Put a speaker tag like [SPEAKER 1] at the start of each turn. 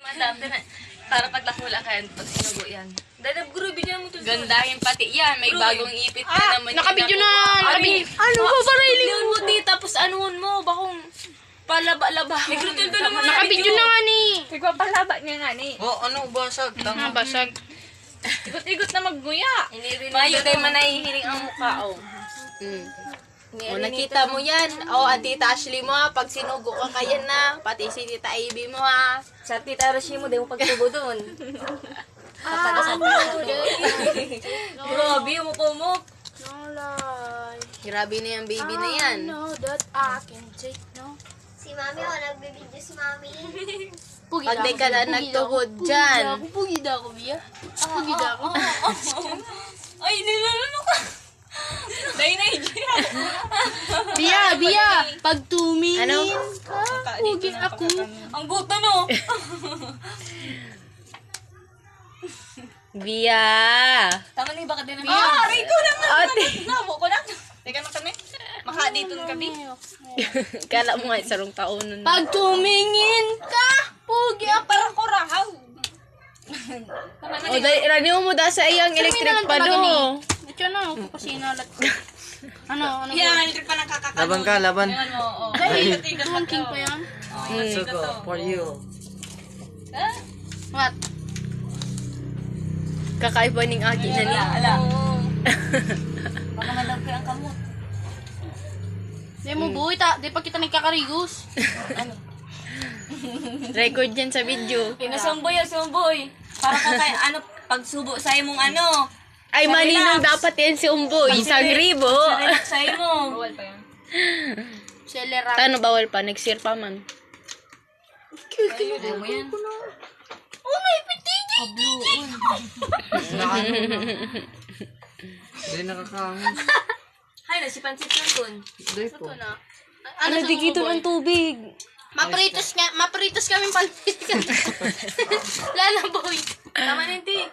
[SPEAKER 1] Madami na. Para pagtakula kayo, pag sinugo yan. Dahil guru, bigyan mo ito.
[SPEAKER 2] Gandahin pati yan. May bagong ipit na naman.
[SPEAKER 3] Nakabidyo na.
[SPEAKER 2] Ano ba parailing mo di? Tapos anuhon mo. Bakong palaba-laba.
[SPEAKER 1] May grutildo naman.
[SPEAKER 3] Nakabidyo na nga ni.
[SPEAKER 1] Nagpapalaba niya nga ni.
[SPEAKER 4] Ano, basag. Tanga.
[SPEAKER 3] Basag.
[SPEAKER 1] Igot-igot na magguya.
[SPEAKER 2] Mayo tayo manahihiling ang mukha, oh. O, nakita mo yan. O, Tita Ashley mo, ha. Pag sinugo ka kayan na. Pati si Tita Ivy mo, ha.
[SPEAKER 1] Sa Tita Roshi mo, di mo pagtubo doon. Grabe, umupumok.
[SPEAKER 2] Grabe na yung baby na yan.
[SPEAKER 3] That I can take no.
[SPEAKER 5] Si Mami, nagbibideo si Mami.
[SPEAKER 2] Pag di ka na nagtuhod dyan.
[SPEAKER 3] Pugida ako, Bia. Pugida ako.
[SPEAKER 1] Ay, nilalano ka. Day-nay,
[SPEAKER 3] Bia, pag tumingin
[SPEAKER 2] Ano?
[SPEAKER 3] ka, pugi ako.
[SPEAKER 1] Ang buto, no?
[SPEAKER 2] Bia.
[SPEAKER 1] Tama na yung baka din naman.
[SPEAKER 2] Aray
[SPEAKER 1] ko naman.
[SPEAKER 2] Ate.
[SPEAKER 1] Nabo ko na. Teka na kami. Makaditong gabi.
[SPEAKER 2] Kala mo nga, sarong taon nun.
[SPEAKER 3] Pag tumingin ka, pugi ako.
[SPEAKER 1] Parang kurahaw.
[SPEAKER 2] O, radio mo da sa iyang electric pa do.
[SPEAKER 3] Ito na, ako kasi nalat ko. Ano?
[SPEAKER 1] Yan, electric pa nakakakano.
[SPEAKER 4] Laban ka, laban.
[SPEAKER 1] Yan mo, oo.
[SPEAKER 3] Dahil,
[SPEAKER 1] Igot-igot
[SPEAKER 3] ranking pa yan.
[SPEAKER 4] Sugo, for you.
[SPEAKER 3] What?
[SPEAKER 2] Kakaiba ning aki na niya.
[SPEAKER 1] Ala. Baka malaw kayo ang kamot.
[SPEAKER 3] Di mo buhay, di pa kita nagkakarigos.
[SPEAKER 2] Record yan sa video.
[SPEAKER 1] Kinasumboy, sumboy. Para ka kay, pagsubo sa imong ano.
[SPEAKER 2] Ay, maninong dapat yan si Umboy. Isang ribo.
[SPEAKER 1] Relax sa imo. Bawal pa yan.
[SPEAKER 3] Selera.
[SPEAKER 2] Tano bawal pa? Next year pa man.
[SPEAKER 1] Ayaw mo yan.
[SPEAKER 3] Oh, may pitigi!
[SPEAKER 4] Hindi nakakahangos.
[SPEAKER 1] Hay, nasipansit lang dun.
[SPEAKER 4] Hindi po.
[SPEAKER 2] Ano, digito ng tubig.
[SPEAKER 3] Mapritos kami pag Lala boy.
[SPEAKER 1] Tama na, hindi.